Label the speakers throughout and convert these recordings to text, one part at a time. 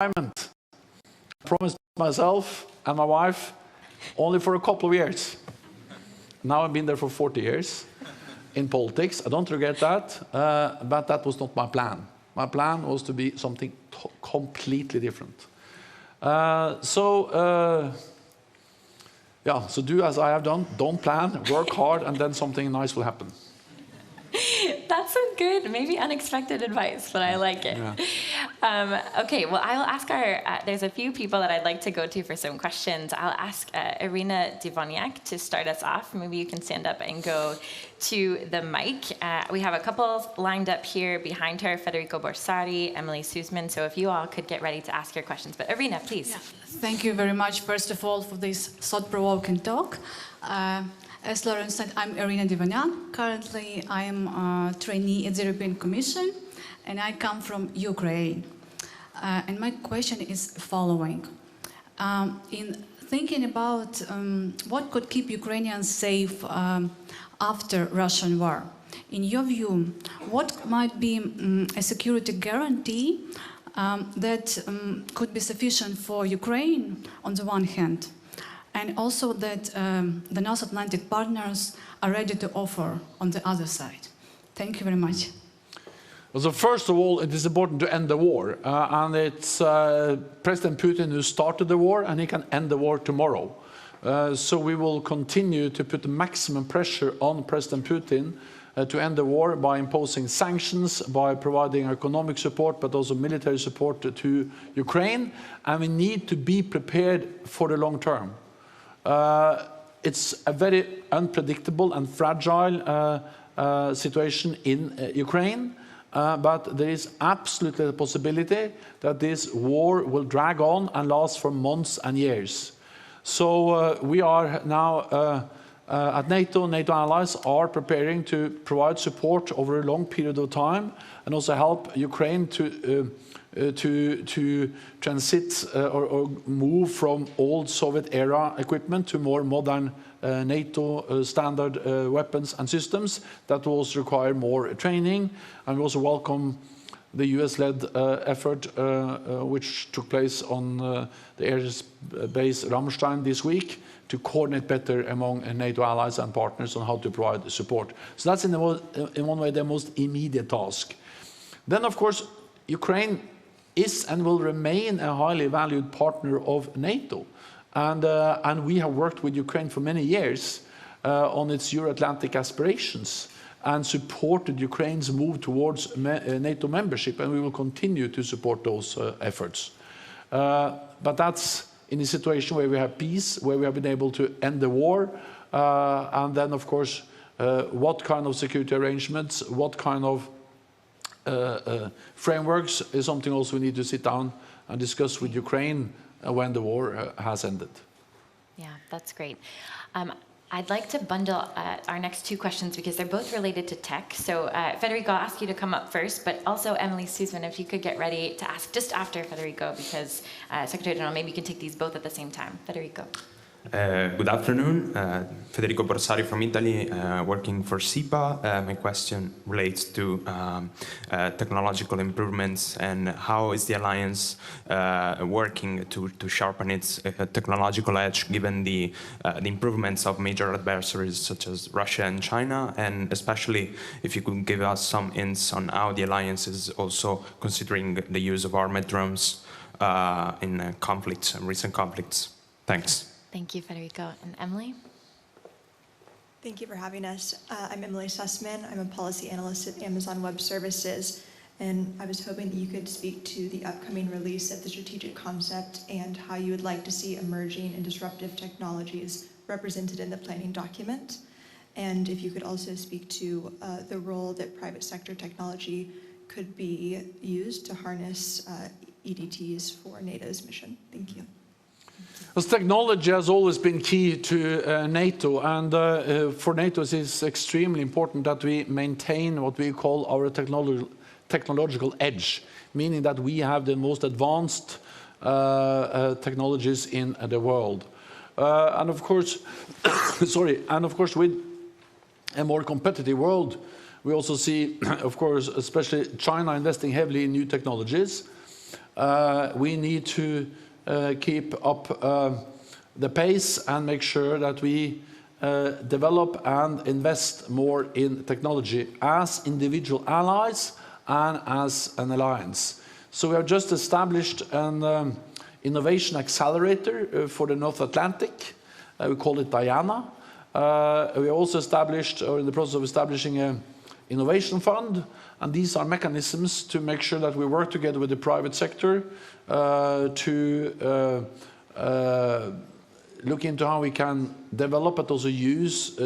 Speaker 1: I promised myself and my wife only for a couple of years. Now I've been there for 40 years in politics. I don't regret that, but that was not my plan. My plan was to be something completely different. So do as I have done. Don't plan, work hard, and then something nice will happen.
Speaker 2: That's some good, maybe unexpected advice, but I like it. Yeah. Okay, well, I'll ask there's a few people that I'd like to go to for some questions. I'll ask Irina Divoniak to start us off. Maybe you can stand up and go to the mic. We have a couple lined up here behind her, Federico Borsari, Emily Sussman, so if you all could get ready to ask your questions. But Irina, please.
Speaker 3: Yeah. Thank you very much, first of all, for this thought-provoking talk. As Lauren said, I'm Irina Divoniak. Currently, I am a trainee at the European Commission, and I come from Ukraine. And my question is following. In thinking about what could keep Ukrainians safe after Russian war, in your view, what might be a security guarantee that could be sufficient for Ukraine on the one hand, and also that the North Atlantic partners are ready to offer on the other side? Thank you very much.
Speaker 1: Well, so first of all, it is important to end the war. And it's President Putin who started the war, and he can end the war tomorrow. So we will continue to put the maximum pressure on President Putin to end the war by imposing sanctions, by providing economic support, but also military support to Ukraine. And we need to be prepared for the long term. It's a very unpredictable and fragile situation in Ukraine, but there is absolutely a possibility that this war will drag on and last for months and years. So we are now at NATO allies are preparing to provide support over a long period of time and also help Ukraine to transit or move from old Soviet-era equipment to more modern NATO standard weapons and systems that will also require more training. And we also welcome the US-led effort which took place on the air base Ramstein this week to coordinate better among NATO allies and partners on how to provide support. So that's in one way the most immediate task. Then, of course, Ukraine is and will remain a highly valued partner of NATO. And we have worked with Ukraine for many years on its Euro-Atlantic aspirations and supported Ukraine's move towards NATO membership, and we will continue to support those efforts. But that's in a situation where we have peace, where we have been able to end the war, and then, of course, what kind of security arrangements, what kind of frameworks is something also we need to sit down and discuss with Ukraine when the war has ended.
Speaker 2: Yeah, that's great. I'd like to bundle our next two questions because they're both related to tech. So Federico, I'll ask you to come up first, but also Emily Sussman, if you could get ready to ask just after Federico, because Secretary General, maybe you can take these both at the same time. Federico.
Speaker 4: Good afternoon. Federico Borsari from Italy, working for SIPA. My question relates to technological improvements and how is the alliance working to sharpen its technological edge given the improvements of major adversaries such as Russia and China, and especially if you could give us some hints on how the alliance is also considering the use of armored drones in conflicts and recent conflicts. Thanks.
Speaker 2: Thank you, Federico. And Emily?
Speaker 5: Thank you for having us. I'm Emily Sussman. I'm a policy analyst at Amazon Web Services, and I was hoping that you could speak to the upcoming release of the strategic concept and how you would like to see emerging and disruptive technologies represented in the planning document. And if you could also speak to the role that private sector technology could be used to harness EDTs for NATO's mission. Thank you.
Speaker 1: Well, technology has always been key to NATO, and for NATO it is extremely important that we maintain what we call our technological edge, meaning that we have the most advanced technologies in the world. And of course, with a more competitive world, we also see, of course, especially China investing heavily in new technologies. we need to keep up the pace and make sure that we develop and invest more in technology as individual allies and as an alliance. So we have just established an innovation accelerator for the North Atlantic. We call it Diana. We also established, or in the process of establishing, an innovation fund, and these are mechanisms to make sure that we work together with the private sector to look into how we can develop but also use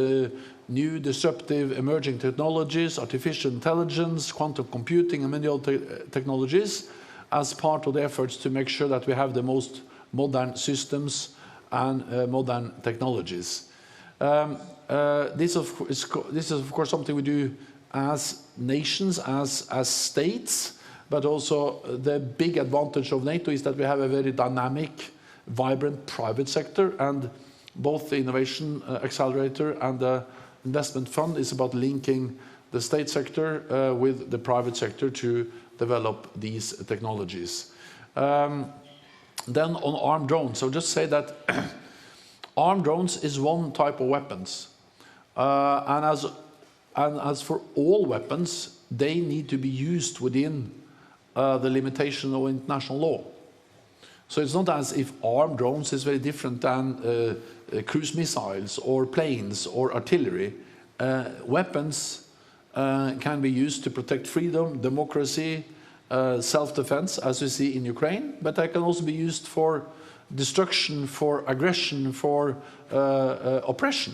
Speaker 1: new disruptive emerging technologies, artificial intelligence, quantum computing, and many other technologies as part of the efforts to make sure that we have the most modern systems and modern technologies. This is of course something we do as nations, as states, but also the big advantage of NATO is that we have a very dynamic, vibrant private sector, and both the innovation accelerator and the investment fund is about linking the state sector with the private sector to develop these technologies. Then on armed drones, so just say that armed drones is one type of weapons, and as for all weapons, they need to be used within the limitation of international law. So it's not as if armed drones is very different than cruise missiles or planes or artillery. Weapons can be used to protect freedom, democracy, self-defense, as we see in Ukraine, but they can also be used for destruction, for aggression, for oppression.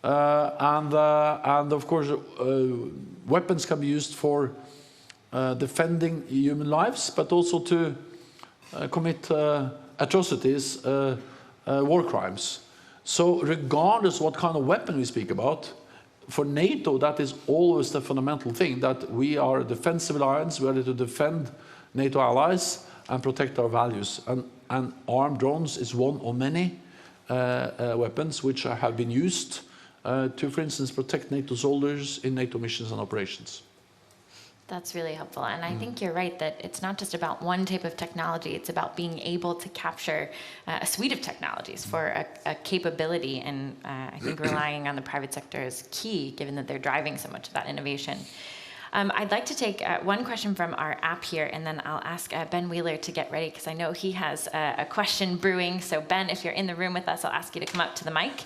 Speaker 1: And of course, weapons can be used for defending human lives, but also to commit atrocities, war crimes. So regardless what kind of weapon we speak about, for NATO that is always the fundamental thing, that we are a defensive alliance, we are there to defend NATO allies and protect our values. And armed drones is one of many weapons which have been used to, for instance, protect NATO soldiers in NATO missions and operations.
Speaker 2: That's really helpful. And I think you're right that it's not just about one type of technology, it's about being able to capture a suite of technologies for a capability. And I think relying on the private sector is key, given that they're driving so much of that innovation. I'd like to take one question from our app here, and then I'll ask Ben Wheeler to get ready, because I know he has a question brewing. So Ben, if you're in the room with us, I'll ask you to come up to the mic.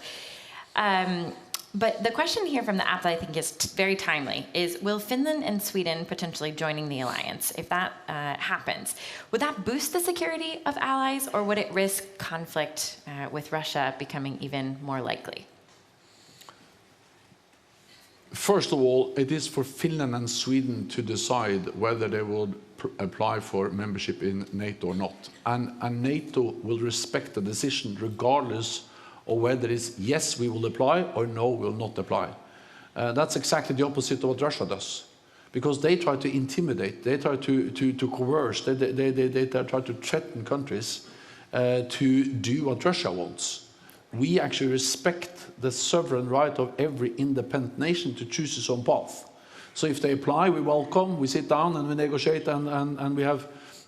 Speaker 2: But the question here from the app that I think is very timely is, will Finland and Sweden potentially joining the alliance? If that happens, would that boost the security of allies, or would it risk conflict with Russia becoming even more likely?
Speaker 1: First of all, it is for Finland and Sweden to decide whether they will apply for membership in NATO or not. And NATO will respect the decision regardless or whether it's yes, we will apply, or no, we will not apply. That's exactly the opposite of what Russia does. Because they try to intimidate, they try to coerce, they try to threaten countries to do what Russia wants. We actually respect the sovereign right of every independent nation to choose its own path. So if they apply, we welcome, we sit down and we negotiate, and we have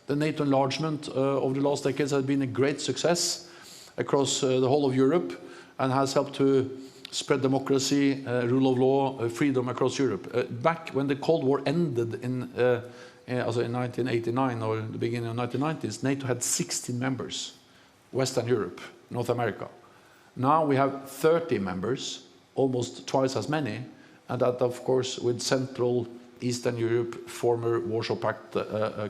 Speaker 1: the NATO enlargement over the last decades has been a great success across the whole of Europe, and has helped to spread democracy, rule of law, freedom across Europe. Back when the Cold War ended in 1989 or the beginning of the 1990s, NATO had 16 members, Western Europe, North America. Now we have 30 members, almost twice as many, and that of course with Central, Eastern Europe, former Warsaw Pact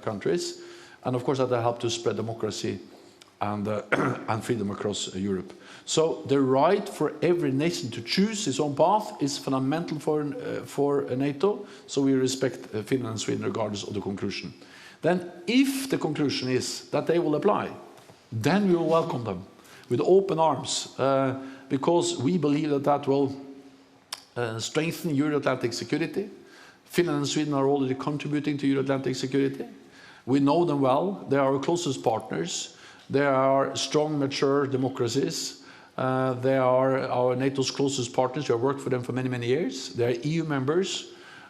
Speaker 1: countries, and of course that helped to spread democracy and freedom across Europe. So the right for every nation to choose its own path is fundamental for NATO, so we respect Finland and Sweden regardless of the conclusion. Then if the conclusion is that they will apply, then we will welcome them with open arms, because we believe that that will strengthen Euro-Atlantic security. Finland and Sweden are already contributing to Euro-Atlantic security. We know them well, they are our closest partners. They are strong, mature democracies. They are our NATO's closest partners. We have worked for them for many, many years. They are EU members.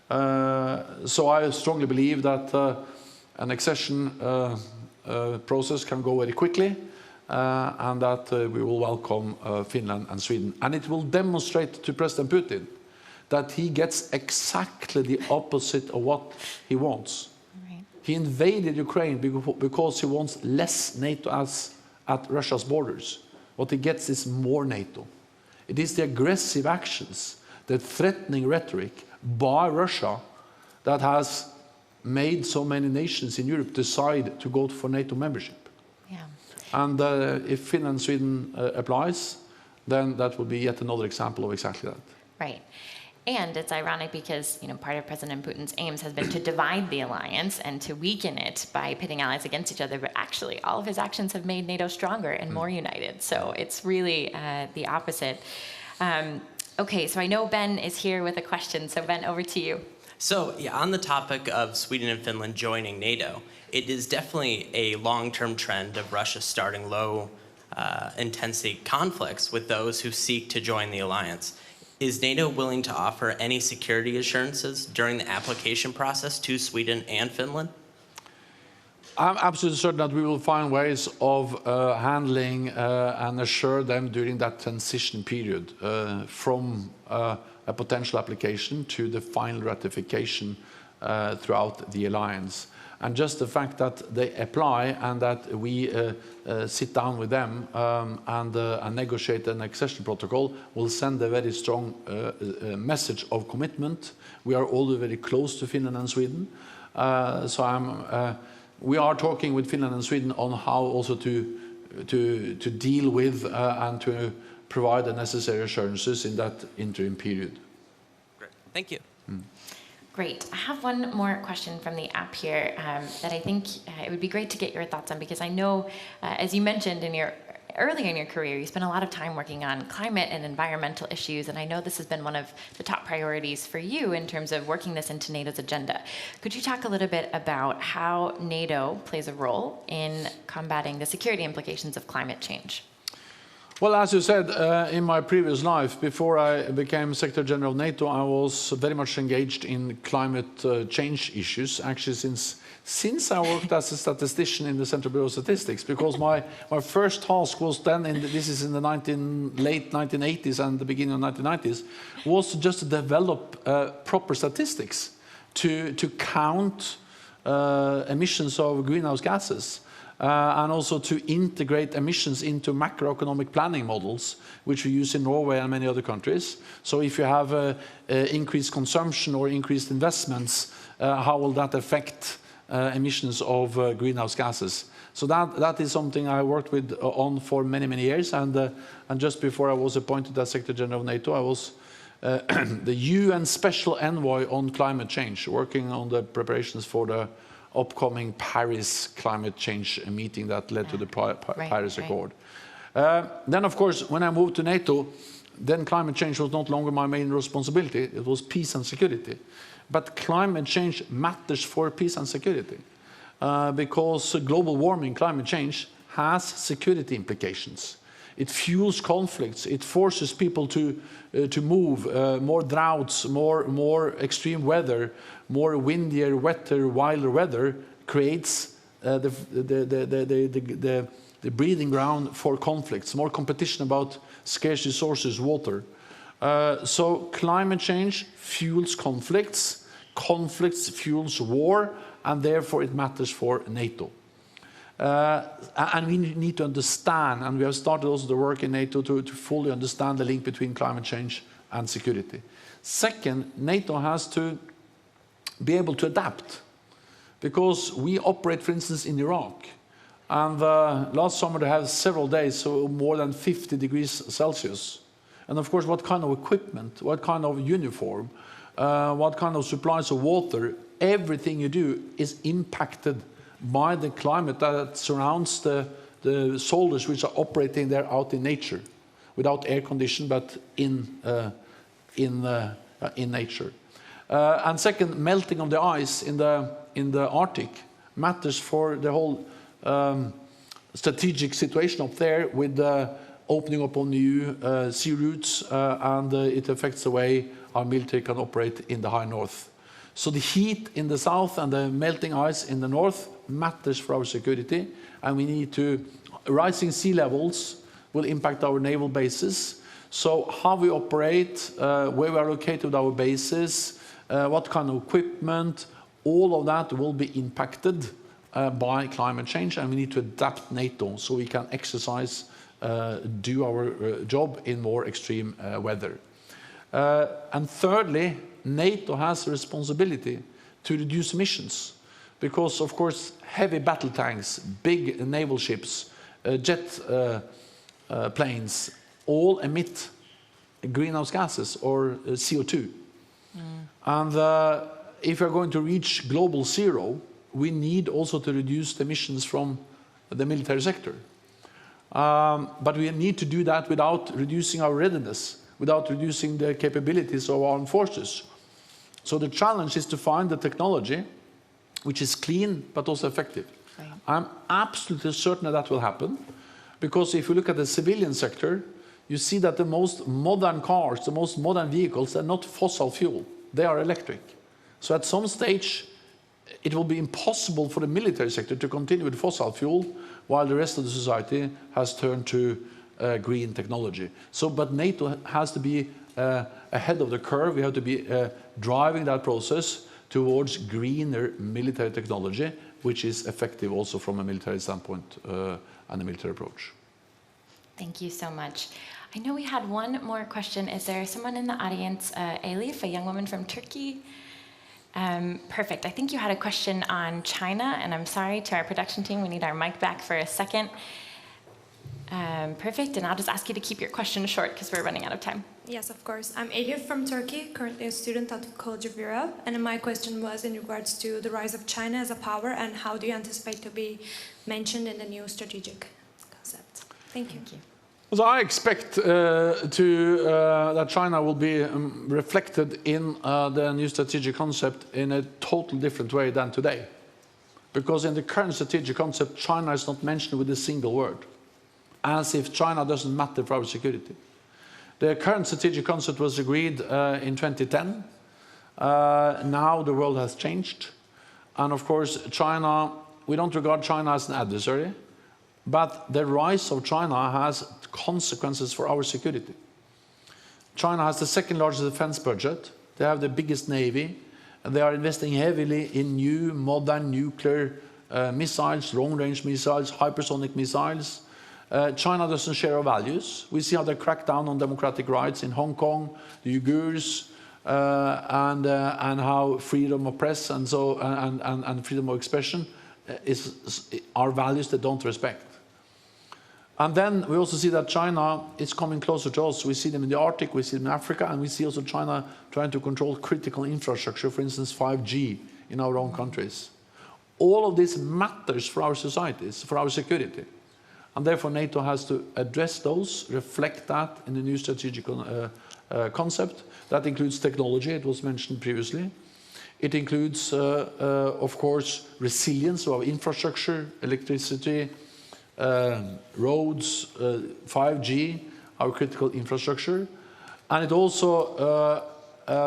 Speaker 1: So I strongly believe that an accession process can go very quickly, and that we will welcome Finland and Sweden. And it will demonstrate to President Putin that he gets exactly the opposite of what he wants.
Speaker 2: Right.
Speaker 1: He invaded Ukraine because he wants less NATO at Russia's borders. What he gets is more NATO. It is the aggressive actions, the threatening rhetoric by Russia that has made so many nations in Europe decide to go for NATO membership.
Speaker 2: Yeah.
Speaker 1: And if Finland and Sweden applies, then that will be yet another example of exactly that.
Speaker 2: Right. And it's ironic because, part of President Putin's aims has been to divide the alliance and to weaken it by pitting allies against each other. But actually, all of his actions have made NATO stronger and more united. So it's really the opposite. Okay, so I know Ben is here with a question. So Ben, over to you.
Speaker 6: So on the topic of Sweden and Finland joining NATO, it is definitely a long-term trend of Russia starting low-intensity conflicts with those who seek to join the alliance. Is NATO willing to offer any security assurances during the application process to Sweden and Finland?
Speaker 1: I'm absolutely certain that we will find ways of handling and assure them during that transition period from a potential application to the final ratification throughout the alliance. And just the fact that they apply and that we sit down with them and negotiate an accession protocol will send a very strong message of commitment. We are already very close to Finland and Sweden. We are talking with Finland and Sweden on how also to deal with and to provide the necessary assurances in that interim period.
Speaker 6: Great. Thank you.
Speaker 2: Great. I have one more question from the app here that I think it would be great to get your thoughts on, because I know, as you mentioned earlier in your career, you spent a lot of time working on climate and environmental issues, and I know this has been one of the top priorities for you in terms of working this into NATO's agenda. Could you talk a little bit about how NATO plays a role in combating the security implications of climate change?
Speaker 1: Well, as you said, in my previous life, before I became Secretary General of NATO, I was very much engaged in climate change issues, actually since I worked as a statistician in the Central Bureau of Statistics, because my first task was then, this is in the late 1980s and the beginning of 1990s, was just to develop proper statistics to count emissions of greenhouse gases. And also to integrate emissions into macroeconomic planning models, which we use in Norway and many other countries. So if you have increased consumption or increased investments, how will that affect emissions of greenhouse gases? So that is something I worked on for many, many years. And just before I was appointed as Secretary General of NATO, I was the UN Special Envoy on climate change, working on the preparations for the upcoming Paris climate change meeting that led to the Paris Accord. Then, of course, when I moved to NATO, then climate change was not longer my main responsibility. It was peace and security. But climate change matters for peace and security because global warming, climate change, has security implications. It fuels conflicts. It forces people to move. More droughts, more extreme weather, more windier, wetter, wilder weather creates the breeding ground for conflicts. More competition about scarce resources, water. So climate change fuels conflicts. Conflicts fuels war, and therefore it matters for NATO. And we need to understand, and we have started also the work in NATO to fully understand the link between climate change and security. Second, NATO has to be able to adapt, because we operate, for instance, in Iraq. And last summer they had several days, so more than 50 degrees Celsius. And of course, what kind of equipment, what kind of uniform, what kind of supplies of water, everything you do is impacted by the climate that surrounds the soldiers which are operating there out in nature, without air condition, but in nature. And second, melting of the ice in the Arctic matters for the whole strategic situation up there, with the opening up on new sea routes, and it affects the way our military can operate in the high north. So the heat in the south and the melting ice in the north matters for our security, and we need to, rising sea levels will impact our naval bases. So how we operate, where we are located with our bases, what kind of equipment, all of that will be impacted by climate change, and we need to adapt NATO so we can exercise, do our job in more extreme weather. And thirdly, NATO has a responsibility to reduce emissions because, of course, heavy battle tanks, big naval ships, jet planes all emit greenhouse gases or CO2. And if we're going to reach global zero, we need also to reduce the emissions from the military sector. But we need to do that without reducing our readiness, without reducing the capabilities of our armed forces. So the challenge is to find the technology which is clean but also effective. Right. I'm absolutely certain that will happen, because if you look at the civilian sector, you see that the most modern cars, the most modern vehicles are not fossil fuel, they are electric. So at some stage, it will be impossible for the military sector to continue with fossil fuel while the rest of the society has turned to green technology. So, but NATO has to be ahead of the curve. We have to be driving that process towards greener military technology, which is effective also from a military standpoint and a military approach.
Speaker 2: Thank you so much. I know we had one more question. Is there someone in the audience, Elif, a young woman from Turkey? Perfect. I think you had a question on China, and I'm sorry to our production team, we need our mic back for a second. Perfect, and I'll just ask you to keep your question short because we're running out of time.
Speaker 7: Yes, of course. I'm Elif from Turkey, currently a student at the College of Europe, and my question was in regards to the rise of China as a power, and how do you anticipate to be mentioned in the new strategic concept? Thank you.
Speaker 1: So I expect that China will be reflected in the new strategic concept in a totally different way than today. Because in the current strategic concept, China is not mentioned with a single word, as if China doesn't matter for our security. The current strategic concept was agreed in 2010. Now the world has changed. And of course, China, we don't regard China as an adversary, but the rise of China has consequences for our security. China has the second largest defense budget. They have the biggest navy. And they are investing heavily in new modern nuclear missiles, long-range missiles, hypersonic missiles. China doesn't share our values. We see how they crack down on democratic rights in Hong Kong, the Uyghurs, and how freedom of press and freedom of expression are values they don't respect. And then we also see that China is coming closer to us. We see them in the Arctic, we see them in Africa, and we see also China trying to control critical infrastructure, for instance, 5G in our own countries. All of this matters for our societies, for our security. And therefore, NATO has to address those, reflect that in the new strategic concept. That includes technology, it was mentioned previously. It includes, of course, resilience of our infrastructure, electricity, roads, 5G, our critical infrastructure. And it also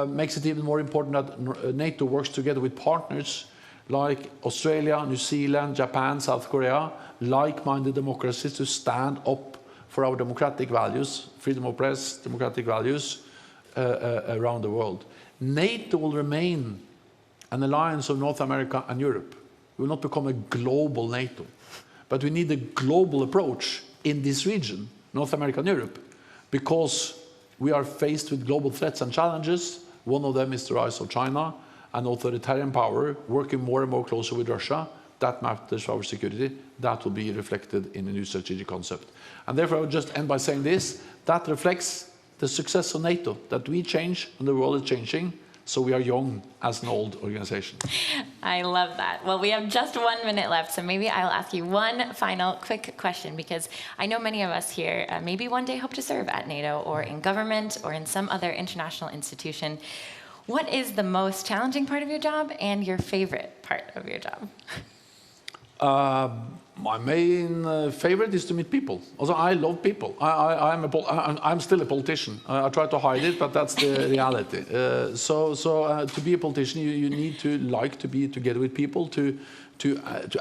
Speaker 1: makes it even more important that NATO works together with partners like Australia, New Zealand, Japan, South Korea, like-minded democracies to stand up for our democratic values, freedom of press, democratic values around the world. NATO will remain an alliance of North America and Europe. It will not become a global NATO. But we need a global approach in this region, North America and Europe, because we are faced with global threats and challenges. One of them is the rise of China and authoritarian power, working more and more closely with Russia. That matters for our security. That will be reflected in the new strategic concept. And therefore, I would just end by saying this. That reflects the success of NATO, that we change and the world is changing. So we are young as an old organization.
Speaker 2: I love that. Well, we have just 1 minute left, so maybe I'll ask you one final quick question, because I know many of us here maybe one day hope to serve at NATO or in government or in some other international institution. What is the most challenging part of your job and your favorite part of your job?
Speaker 1: My main favorite is to meet people. Also, I love people. I'm still a politician. I try to hide it, but that's the reality. To be a politician, you need to like to be together with people, to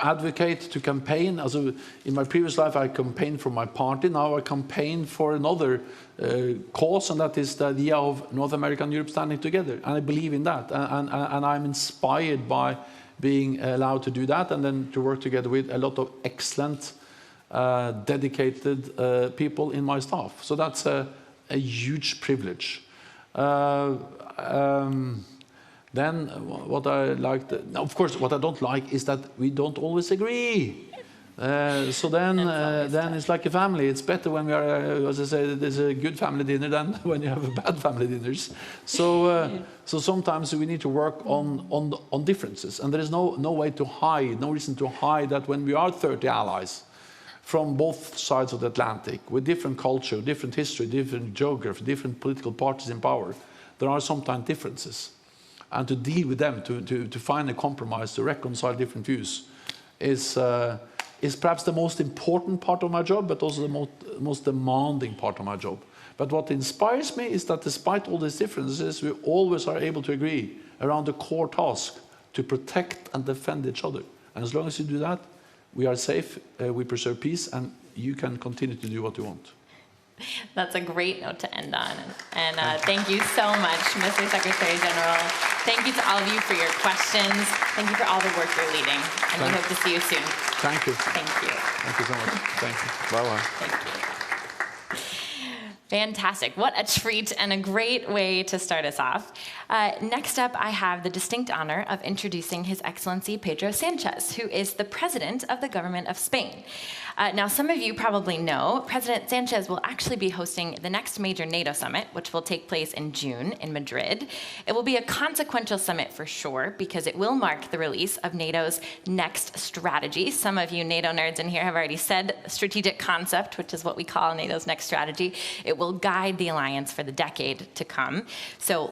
Speaker 1: advocate, to campaign. Also, in my previous life, I campaigned for my party. Now I campaign for another cause, and that is the idea of North America and Europe standing together. And I believe in that, and I'm inspired by being allowed to do that, and then to work together with a lot of excellent, dedicated people in my staff. So that's a huge privilege. Then what I like, of course, what I don't like is that we don't always agree. So then it's like a family. It's better when we are, as I say, there's a good family dinner than when you have bad family dinners. So sometimes we need to work on differences, and there is no way to hide, no reason to hide that when we are 30 allies from both sides of the Atlantic, with different culture, different history, different geography, different political parties in power, there are sometimes differences. And to deal with them, to find a compromise, to reconcile different views, is perhaps the most important part of my job, but also the most demanding part of my job. But what inspires me is that despite all these differences, we always are able to agree around the core task to protect and defend each other. And as long as you do that, we are safe, we preserve peace, and you can continue to do what you want.
Speaker 2: That's a great note to end on. And thank you so much, Mr. Secretary General. Thank you to all of you for your questions. Thank you for all the work you're leading. And we hope to see you soon.
Speaker 1: Thank you.
Speaker 2: Thank you.
Speaker 1: Thank you so much. Thank you. Bye-bye.
Speaker 2: Thank you. Fantastic. What a treat and a great way to start us off. Next up, I have the distinct honor of introducing His Excellency Pedro Sanchez, who is the President of the Government of Spain. Now, some of you probably know President Sanchez will actually be hosting the next major NATO summit, which will take place in June in Madrid. It will be a consequential summit for sure, because it will mark the release of NATO's next strategy. Some of you NATO nerds in here have already said strategic concept, which is what we call NATO's next strategy. It will guide the alliance for the decade to come. So